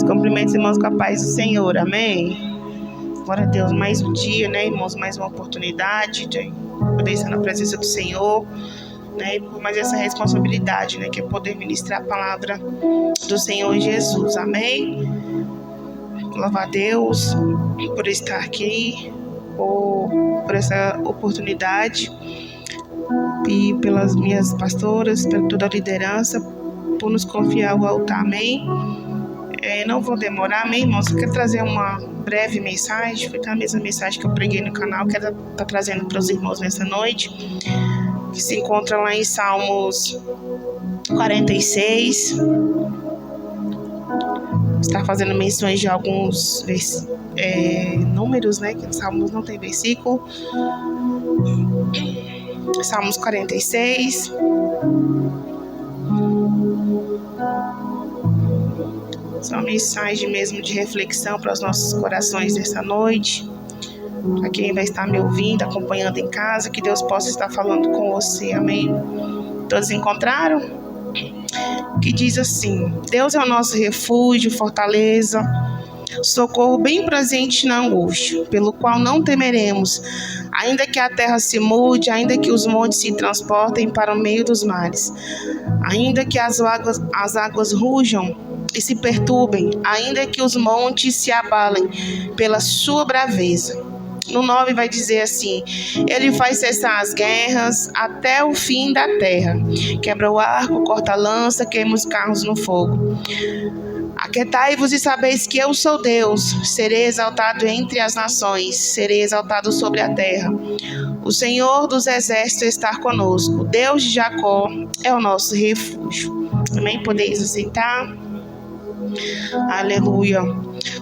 Cumprimentos, irmãos, com a paz do Senhor. Amém. Glória a Deus, mais um dia, né, irmãos? Mais uma oportunidade de poder estar na presença do Senhor, né? E por mais essa responsabilidade, né? Que é poder ministrar a palavra do Senhor Jesus. Amém. Louvar a Deus por estar aqui, por essa oportunidade, e pelas minhas pastoras, por toda a liderança, por nos confiar o altar. Amém. Não vou demorar, amém, irmãos? Eu quero trazer uma breve mensagem, foi a mesma mensagem que eu preguei no canal, quero estar trazendo para os irmãos nessa noite, que se encontra lá em Salmos 46. Está fazendo menções de alguns números, né? Que Salmos não tem versículo. Salmos 46. São mensagens mesmo de reflexão para os nossos corações nessa noite. Para quem vai estar me ouvindo, acompanhando em casa, que Deus possa estar falando com você. Amém? Todos encontraram? Que diz assim: Deus é o nosso refúgio, fortaleza, socorro bem presente na angústia, pelo qual não temeremos, ainda que a terra se mude, ainda que os montes se transportem para o meio dos mares, ainda que as águas rujam e se perturbem, ainda que os montes se abalem pela sua braveza. No 9 vai dizer assim: Ele faz cessar as guerras até o fim da terra, quebra o arco, corta a lança, queima os carros no fogo. Aquietai-vos e sabeis que eu sou Deus, serei exaltado entre as nações, serei exaltado sobre a terra. O Senhor dos exércitos está conosco, Deus de Jacó é o nosso refúgio. Amém? Podeis assentar? Aleluia.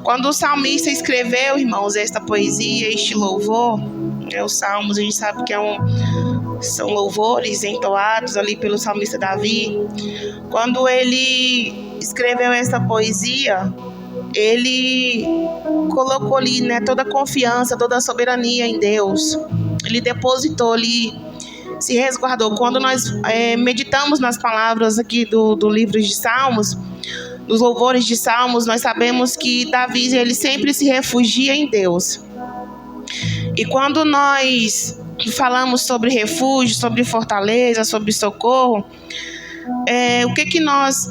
Quando o salmista escreveu, irmãos, esta poesia, este louvor, os salmos, a gente sabe que são louvores entoados ali pelo salmista Davi. Quando ele escreveu essa poesia, ele colocou ali, né, toda a confiança, toda a soberania em Deus. Ele depositou ali, se resguardou. Quando nós meditamos nas palavras aqui do livro de Salmos, dos louvores de Salmos, nós sabemos que Davi, ele sempre se refugia em Deus. E quando nós falamos sobre refúgio, sobre fortaleza, sobre socorro, o que nós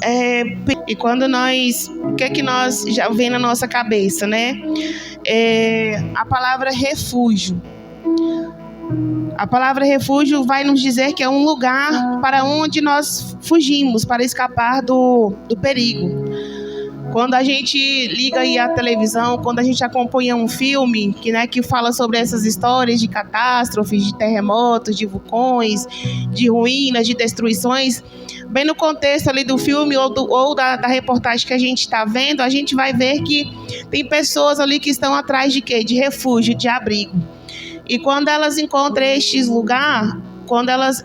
já vem na nossa cabeça, né? A palavra refúgio. A palavra refúgio vai nos dizer que é um lugar para onde nós fugimos, para escapar do perigo. Quando a gente liga aí a televisão, quando a gente acompanha um filme que fala sobre essas histórias de catástrofes, de terremotos, de vulcões, de ruínas, de destruições, bem no contexto ali do filme ou da reportagem que a gente está vendo, a gente vai ver que tem pessoas ali que estão atrás de quê? De refúgio, de abrigo. E quando elas encontram estes lugares, quando elas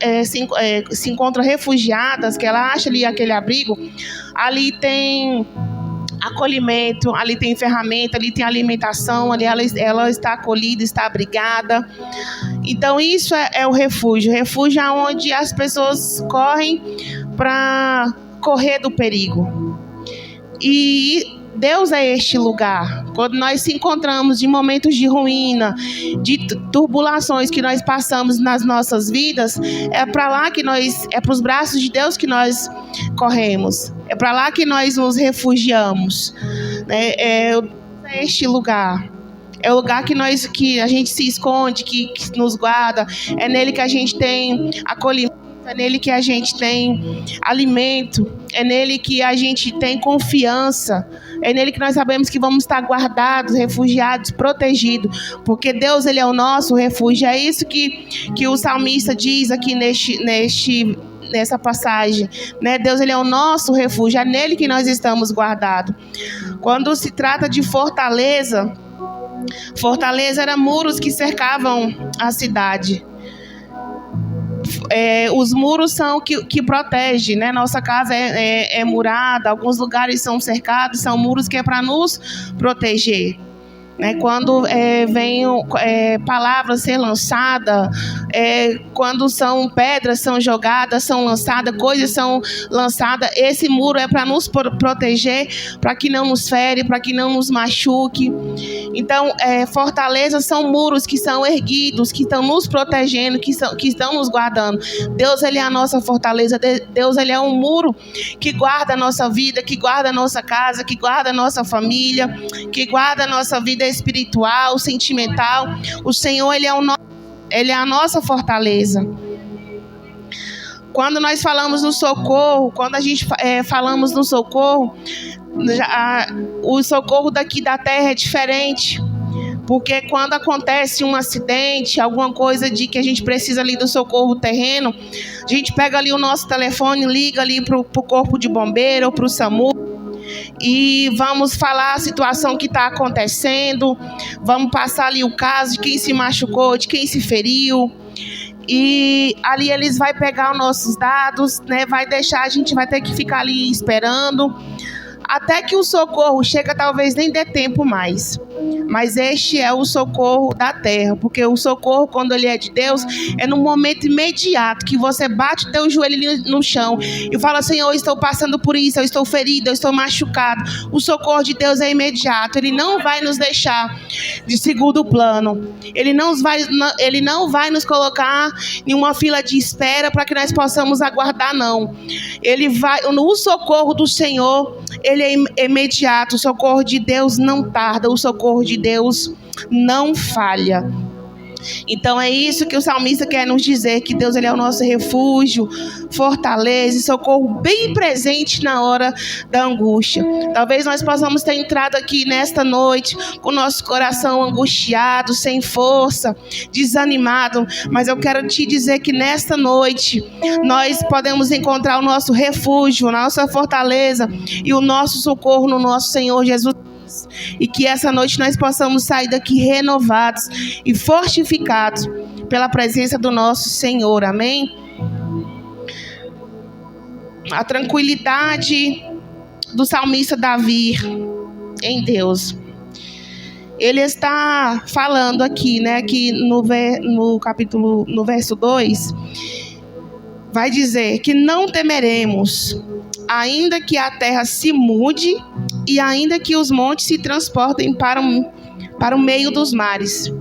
se encontram refugiadas, que ela acha ali aquele abrigo, ali tem acolhimento, ali tem ferramenta, ali tem alimentação, ali ela está acolhida, está abrigada. Então isso é o refúgio. O refúgio é onde as pessoas correm para correr do perigo. E Deus é este lugar. Quando nós se encontramos de momentos de ruína, de turbulações que nós passamos nas nossas vidas, é para lá que é para os braços de Deus que nós corremos. É para lá que nós nos refugiamos. É este lugar. É o lugar que a gente se esconde, que nos guarda. É nele que a gente tem acolhimento. É nele que a gente tem alimento, é nele que a gente tem confiança, é nele que nós sabemos que vamos estar guardados, refugiados, protegidos, porque Deus, ele é o nosso refúgio. É isso que o salmista diz aqui nessa passagem, né? Deus, ele é o nosso refúgio, é nele que nós estamos guardados. Quando se trata de fortaleza eram muros que cercavam a cidade. Os muros são que protegem, né? Nossa casa é murada, alguns lugares são cercados, são muros que é para nos proteger. Né? Quando vem palavras ser lançada, quando são pedras são jogadas, são lançadas, coisas são lançadas, esse muro é para nos proteger, para que não nos fere, para que não nos machuque. Então, fortalezas são muros que são erguidos, que estão nos protegendo, que estão nos guardando. Deus, ele é a nossa fortaleza. Deus, ele é um muro que guarda a nossa vida, que guarda a nossa casa, que guarda a nossa família, que guarda a nossa vida espiritual, sentimental. O Senhor, ele é a nossa fortaleza. Quando nós falamos no socorro, quando a gente falamos no socorro, o socorro daqui da terra é diferente. Porque quando acontece um acidente, alguma coisa de que a gente precisa ali do socorro terreno, a gente pega ali o nosso telefone, liga ali para o corpo de bombeiro ou para o SAMU e vamos falar a situação que está acontecendo, vamos passar ali o caso de quem se machucou, de quem se feriu. E ali eles vão pegar os nossos dados, né? Vai deixar, a gente vai ter que ficar ali esperando até que o socorro chega, talvez nem dê tempo mais. Mas este é o socorro da terra, porque o socorro, quando ele é de Deus, é no momento imediato que você bate o teu joelho no chão e fala: Senhor, eu estou passando por isso, eu estou ferido, eu estou machucado. O socorro de Deus é imediato, ele não vai nos deixar de segundo plano, ele não vai nos colocar em uma fila de espera para que nós possamos aguardar, não. O socorro do Senhor, ele é imediato. O socorro de Deus não tarda, o socorro de Deus não falha. Então é isso que o salmista quer nos dizer, que Deus, ele é o nosso refúgio, fortaleza e socorro bem presente na hora da angústia. Talvez nós possamos ter entrado aqui nesta noite com o nosso coração angustiado, sem força, desanimado, mas eu quero te dizer que nesta noite nós podemos encontrar o nosso refúgio, a nossa fortaleza e o nosso socorro no nosso Senhor Jesus. E que essa noite nós possamos sair daqui renovados e fortificados pela presença do nosso Senhor, amém? A tranquilidade do salmista Davi em Deus. Ele está falando aqui, né, que no verso 2, vai dizer que não temeremos, ainda que a terra se mude e ainda que os montes se transportem para o meio dos mares.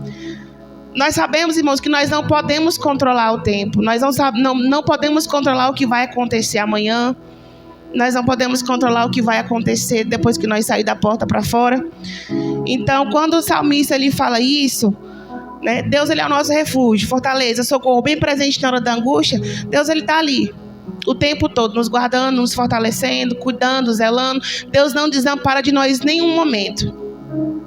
Nós sabemos, irmãos, que nós não podemos controlar o tempo. Nós não podemos controlar o que vai acontecer amanhã. Nós não podemos controlar o que vai acontecer depois que nós sair da porta para fora. Então, quando o salmista ele fala isso, né, Deus, ele é o nosso refúgio, fortaleza, socorro bem presente na hora da angústia. Deus, ele está ali o tempo todo, nos guardando, nos fortalecendo, cuidando, zelando. Deus não desampara de nós em nenhum momento.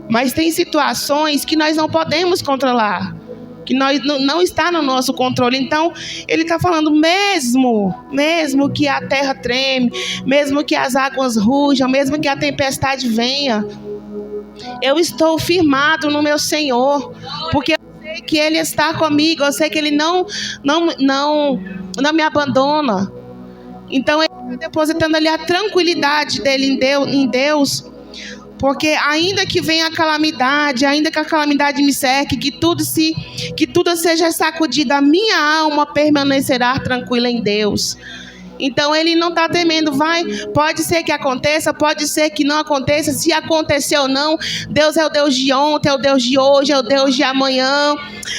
Mas tem situações que nós não podemos controlar, que não está no nosso controle. Então, ele está falando, mesmo que a terra treme, mesmo que as águas rujam, mesmo que a tempestade venha, eu estou firmado no meu Senhor, porque eu sei que Ele está comigo, eu sei que Ele não me abandona. Então, Ele está depositando ali a tranquilidade dele em Deus, porque ainda que venha a calamidade, ainda que a calamidade me cerque, que tudo seja sacudido, a minha alma permanecerá tranquila em Deus. Então ele não está temendo, pode ser que aconteça, pode ser que não aconteça, se acontecer ou não, Deus é o Deus de ontem, é o Deus de hoje, é o Deus de amanhã,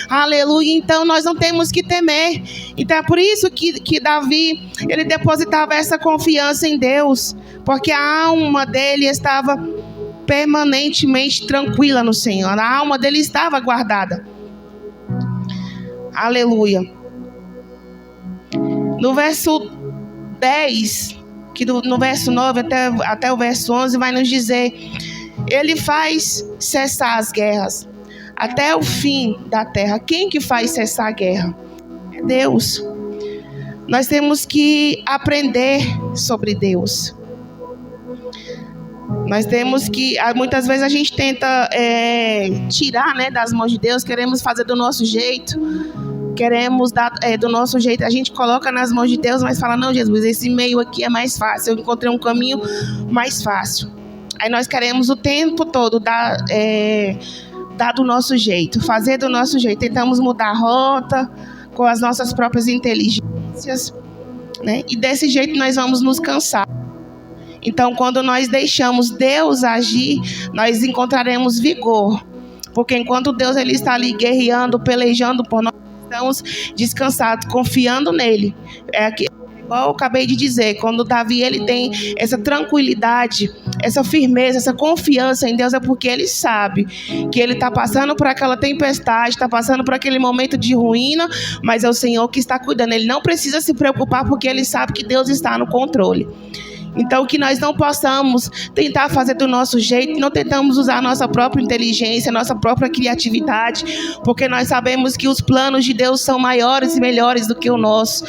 aleluia. Então nós não temos que temer. Então é por isso que Davi, ele depositava essa confiança em Deus, porque a alma dele estava permanentemente tranquila no Senhor, a alma dele estava guardada, aleluia. No verso 10, que no verso 9 até o verso 11 vai nos dizer: Ele faz cessar as guerras até o fim da terra. Quem que faz cessar a guerra? É Deus. Nós temos que aprender sobre Deus. Nós temos que, muitas vezes a gente tenta tirar, né, das mãos de Deus, queremos fazer do nosso jeito. Queremos dar do nosso jeito, a gente coloca nas mãos de Deus, mas fala: não, Jesus, esse meio aqui é mais fácil, eu encontrei um caminho mais fácil. Aí nós queremos o tempo todo dar do nosso jeito, fazer do nosso jeito, tentamos mudar a rota, com as nossas próprias inteligências, né? E desse jeito nós vamos nos cansar. Então, quando nós deixamos Deus agir, nós encontraremos vigor. Porque enquanto Deus ele está ali guerreando, pelejando por nós, estamos descansados, confiando nele. Igual eu acabei de dizer, quando Davi ele tem essa tranquilidade, essa firmeza, essa confiança em Deus, é porque ele sabe que ele está passando por aquela tempestade, está passando por aquele momento de ruína, mas é o Senhor que está cuidando. Ele não precisa se preocupar porque ele sabe que Deus está no controle. Então, que nós não possamos tentar fazer do nosso jeito, não tentamos usar a nossa própria inteligência, a nossa própria criatividade, porque nós sabemos que os planos de Deus são maiores e melhores do que o nosso.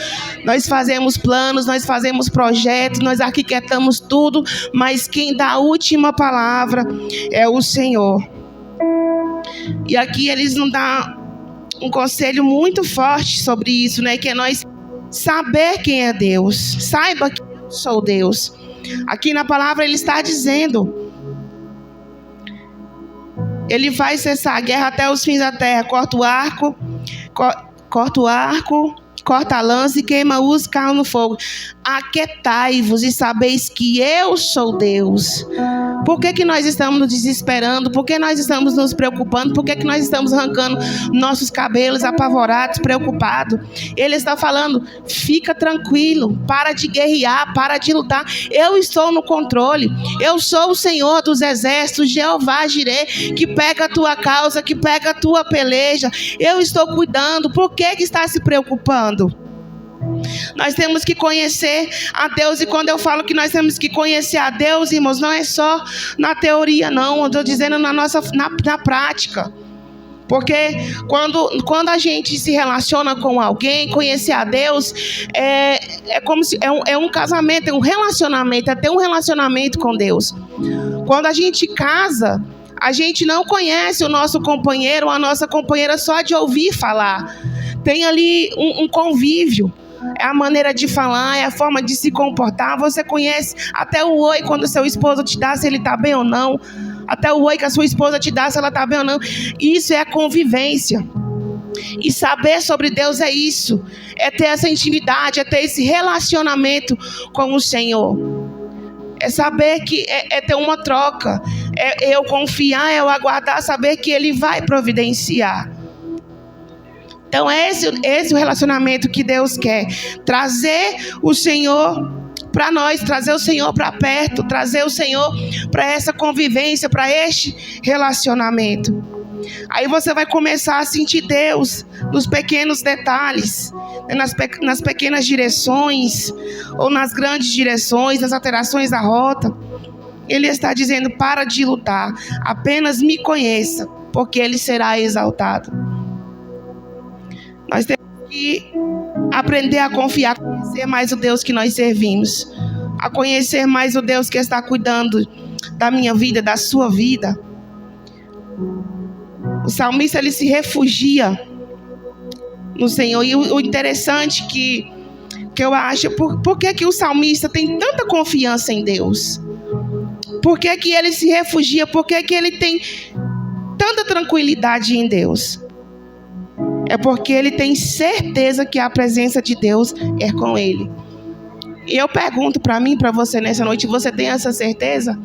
Nós fazemos planos, nós fazemos projetos, nós arquitetamos tudo, mas quem dá a última palavra é o Senhor. E aqui eles nos dão um conselho muito forte sobre isso, né? Que é nós saber quem é Deus. Saiba que eu sou Deus. Aqui na palavra ele está dizendo: ele vai cessar a guerra até os fins da terra. Corta o arco, corta a lança e queima-os, carro no fogo. Aquietai-vos e sabeis que eu sou Deus. Por que nós estamos nos desesperando? Por que nós estamos nos preocupando? Por que nós estamos arrancando nossos cabelos apavorados, preocupados? Ele está falando: fica tranquilo, para de guerrear, para de lutar. Eu estou no controle. Eu sou o Senhor dos exércitos, Jeová Jireh, que pega a tua causa, que pega a tua peleja. Eu estou cuidando. Por que está se preocupando? Nós temos que conhecer a Deus. E quando eu falo que nós temos que conhecer a Deus, irmãos, não é só na teoria, não. Eu estou dizendo na prática. Porque quando a gente se relaciona com alguém, conhecer a Deus é como se é um casamento, é um relacionamento, é ter um relacionamento com Deus. Quando a gente casa, a gente não conhece o nosso companheiro ou a nossa companheira só de ouvir falar. Tem ali um convívio. É a maneira de falar, é a forma de se comportar. Você conhece até o oi quando seu esposo te dá, se ele está bem ou não. Até o oi que a sua esposa te dá, se ela está bem ou não. Isso é a convivência. E saber sobre Deus é isso. É ter essa intimidade, é ter esse relacionamento com o Senhor. É saber que é ter uma troca. É eu confiar, é eu aguardar, saber que Ele vai providenciar. Então é esse o relacionamento que Deus quer. Trazer o Senhor para nós, trazer o Senhor para perto, trazer o Senhor para essa convivência, para este relacionamento. Aí você vai começar a sentir Deus nos pequenos detalhes, nas pequenas direções, ou nas grandes direções, nas alterações da rota. Ele está dizendo: para de lutar, apenas me conheça, porque Ele será exaltado. Nós temos que aprender a confiar, a conhecer mais o Deus que nós servimos, a conhecer mais o Deus que está cuidando da minha vida, da sua vida. O salmista ele se refugia no Senhor. E o interessante que eu acho, por que o salmista tem tanta confiança em Deus? Por que ele se refugia? Por que ele tem tanta tranquilidade em Deus? É porque ele tem certeza que a presença de Deus é com ele. E eu pergunto para mim, para você nessa noite: você tem essa certeza?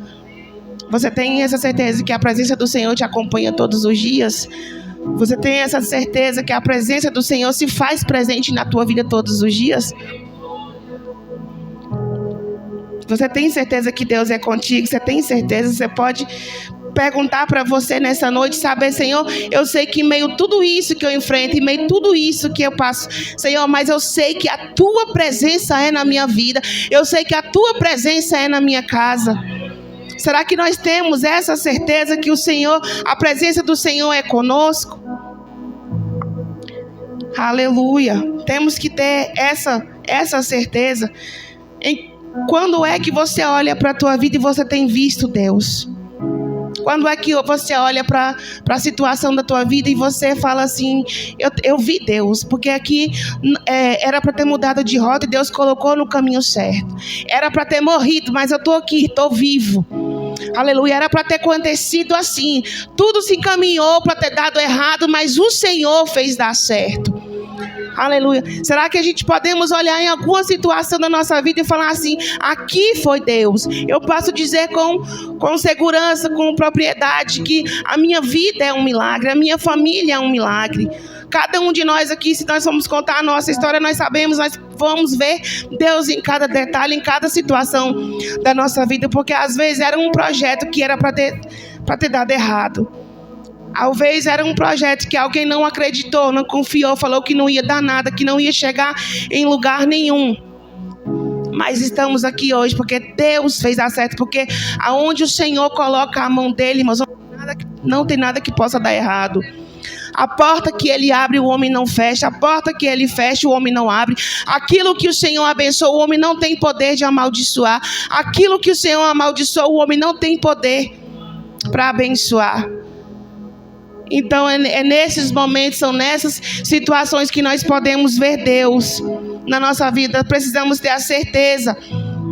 Você tem essa certeza que a presença do Senhor te acompanha todos os dias? Você tem essa certeza que a presença do Senhor se faz presente na tua vida todos os dias? Você tem certeza que Deus é contigo? Você tem certeza? Você pode perguntar para você nessa noite, saber: Senhor, eu sei que em meio a tudo isso que eu enfrento, em meio a tudo isso que eu passo, Senhor, mas eu sei que a tua presença é na minha vida, eu sei que a tua presença é na minha casa. Será que nós temos essa certeza que o Senhor, a presença do Senhor é conosco? Aleluia. Temos que ter essa certeza. Quando é que você olha para a tua vida e você tem visto Deus? Quando é que você olha para a situação da tua vida e você fala assim: eu vi Deus, porque aqui era para ter mudado de rota e Deus colocou no caminho certo. Era para ter morrido, mas eu estou aqui, estou vivo. Aleluia. Era para ter acontecido assim. Tudo se encaminhou para ter dado errado, mas o Senhor fez dar certo. Aleluia. Será que a gente podemos olhar em alguma situação da nossa vida e falar assim: aqui foi Deus? Eu posso dizer com segurança, com propriedade, que a minha vida é um milagre, a minha família é um milagre. Cada um de nós aqui, se nós formos contar a nossa história, nós sabemos, nós vamos ver Deus em cada detalhe, em cada situação da nossa vida, porque às vezes era um projeto que era para ter dado errado. Talvez era um projeto que alguém não acreditou, não confiou, falou que não ia dar nada, que não ia chegar em lugar nenhum. Mas estamos aqui hoje porque Deus fez dar certo, porque aonde o Senhor coloca a mão dele, irmãos, não tem nada que possa dar errado. A porta que ele abre, o homem não fecha. A porta que ele fecha, o homem não abre. Aquilo que o Senhor abençoou, o homem não tem poder de amaldiçoar. Aquilo que o Senhor amaldiçoou, o homem não tem poder para abençoar. Então é nesses momentos, são nessas situações que nós podemos ver Deus na nossa vida. Precisamos ter a certeza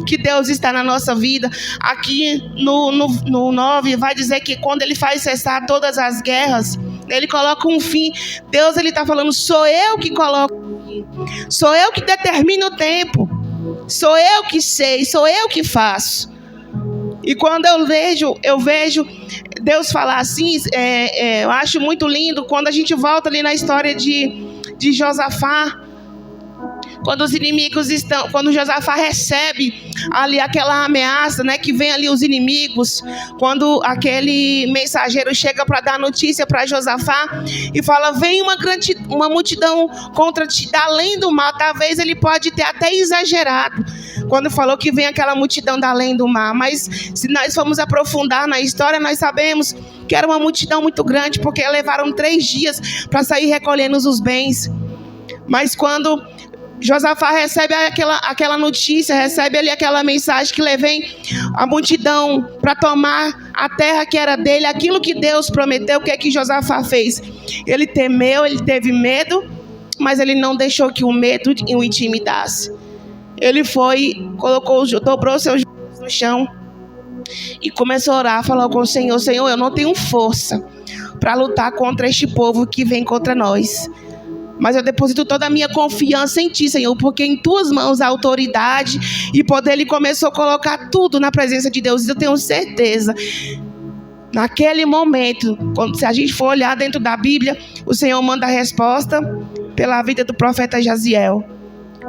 que Deus está na nossa vida. Aqui no 9 vai dizer que quando ele faz cessar todas as guerras, ele coloca um fim. Deus, ele está falando: sou eu que coloco o fim, sou eu que determino o tempo, sou eu que sei, sou eu que faço. E quando eu vejo Deus falar assim, eu acho muito lindo quando a gente volta ali na história de Josafá. Quando os inimigos estão, quando Josafá recebe ali aquela ameaça, né, que vem ali os inimigos, quando aquele mensageiro chega para dar notícia para Josafá e fala: vem uma multidão contra ti, da além do mar. Talvez ele pode ter até exagerado quando falou que vem aquela multidão da além do mar, mas se nós formos aprofundar na história, nós sabemos que era uma multidão muito grande, porque levaram 3 dias para sair recolhendo os bens. Mas quando Josafá recebe aquela notícia, recebe ali aquela mensagem que vem a multidão para tomar a terra que era dele, aquilo que Deus prometeu, o que é que Josafá fez? Ele temeu, ele teve medo, mas ele não deixou que o medo o intimidasse. Ele foi, dobrou seus joelhos no chão e começou a orar, falou com o Senhor: Senhor, eu não tenho força para lutar contra este povo que vem contra nós, mas eu deposito toda a minha confiança em Ti, Senhor, porque em Tuas mãos há autoridade e poder. Ele começou a colocar tudo na presença de Deus. E eu tenho certeza, naquele momento, se a gente for olhar dentro da Bíblia, o Senhor manda a resposta pela vida do profeta Jaziel.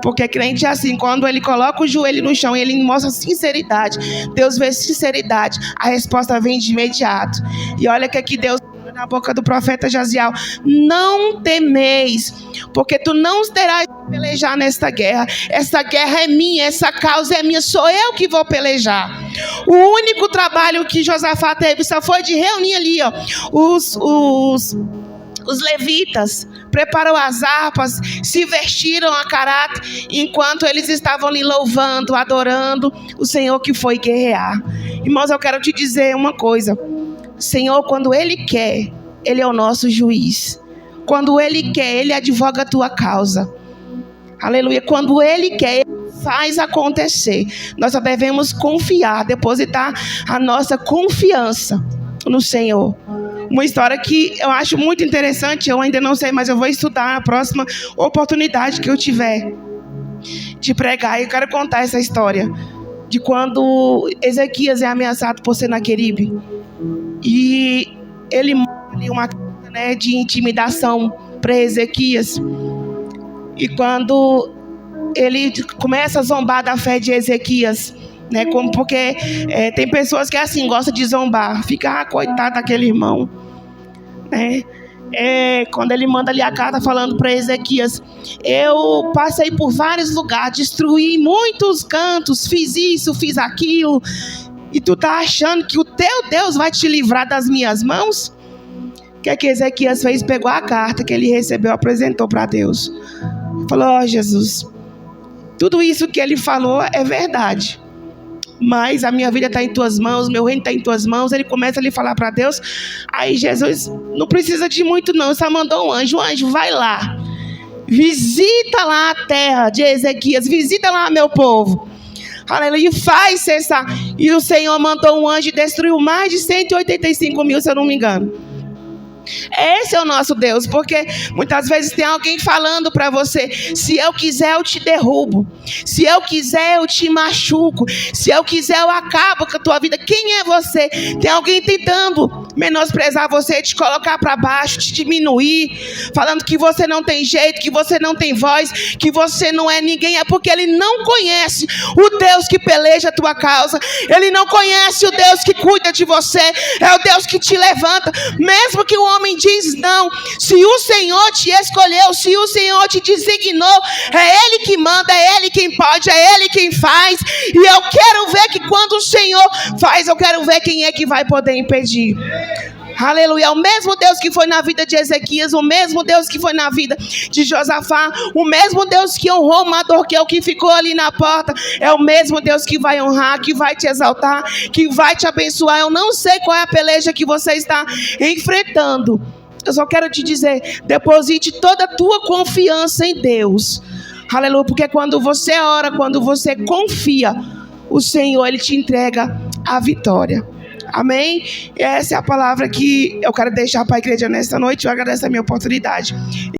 Porque crente é assim: quando ele coloca o joelho no chão e ele mostra sinceridade, Deus vê sinceridade, a resposta vem de imediato. E olha que aqui Deus, na boca do profeta Jaziel: não temeis, porque tu não terás que pelejar nesta guerra. Essa guerra é minha, essa causa é minha, sou eu que vou pelejar. O único trabalho que Josafá teve só foi de reunir ali, ó, os levitas, preparou as harpas, se vestiram a caráter, enquanto eles estavam ali louvando, adorando o Senhor que foi guerrear. Irmãos, eu quero te dizer uma coisa: Senhor, quando Ele quer, Ele é o nosso juiz. Quando Ele quer, Ele advoga a tua causa. Aleluia. Quando Ele quer, Ele faz acontecer. Nós só devemos confiar, depositar a nossa confiança no Senhor. Uma história que eu acho muito interessante, eu ainda não sei, mas eu vou estudar na próxima oportunidade que eu tiver de pregar. Eu quero contar essa história de quando Ezequias é ameaçado por Senaqueribe. E ele manda ali uma carta, né, de intimidação para Ezequias. E quando ele começa a zombar da fé de Ezequias, né, porque tem pessoas que assim gostam de zombar, fica coitado daquele irmão, né? Quando ele manda ali a carta falando para Ezequias: eu passei por vários lugares, destruí muitos cantos, fiz isso, fiz aquilo, e tu tá achando que o teu Deus vai te livrar das minhas mãos? O que é que Ezequias fez? Pegou a carta que ele recebeu, apresentou para Deus, falou: ó Jesus, tudo isso que ele falou é verdade, mas a minha vida está em tuas mãos, meu reino está em tuas mãos. Ele começa a lhe falar para Deus. Aí Jesus não precisa de muito não, só mandou um anjo: vai lá, visita lá a terra de Ezequias, visita lá meu povo, aleluia, e faz cessar. E o Senhor mandou um anjo e destruiu mais de 185 mil, se eu não me engano. Esse é o nosso Deus, porque muitas vezes tem alguém falando para você: se eu quiser eu te derrubo, se eu quiser eu te machuco, se eu quiser eu acabo com a tua vida. Quem é você? Tem alguém tentando menosprezar você, te colocar para baixo, te diminuir, falando que você não tem jeito, que você não tem voz, que você não é ninguém. É porque ele não conhece o Deus que peleja a tua causa, ele não conhece o Deus que cuida de você, é o Deus que te levanta. Mesmo que o homem diz não, se o Senhor te escolheu, se o Senhor te designou, é Ele que manda, é Ele quem pode, é Ele quem faz. E eu quero ver que quando o Senhor faz, eu quero ver quem é que vai poder impedir. Aleluia. O mesmo Deus que foi na vida de Ezequias, o mesmo Deus que foi na vida de Josafá, o mesmo Deus que honrou Mardoqueu, que ficou ali na porta, é o mesmo Deus que vai honrar, que vai te exaltar, que vai te abençoar. Eu não sei qual é a peleja que você está enfrentando. Eu só quero te dizer, deposite toda a tua confiança em Deus. Aleluia. Porque quando você ora, quando você confia, o Senhor, Ele te entrega a vitória. Amém? E essa é a palavra que eu quero deixar para a igreja nesta noite. Eu agradeço a minha oportunidade.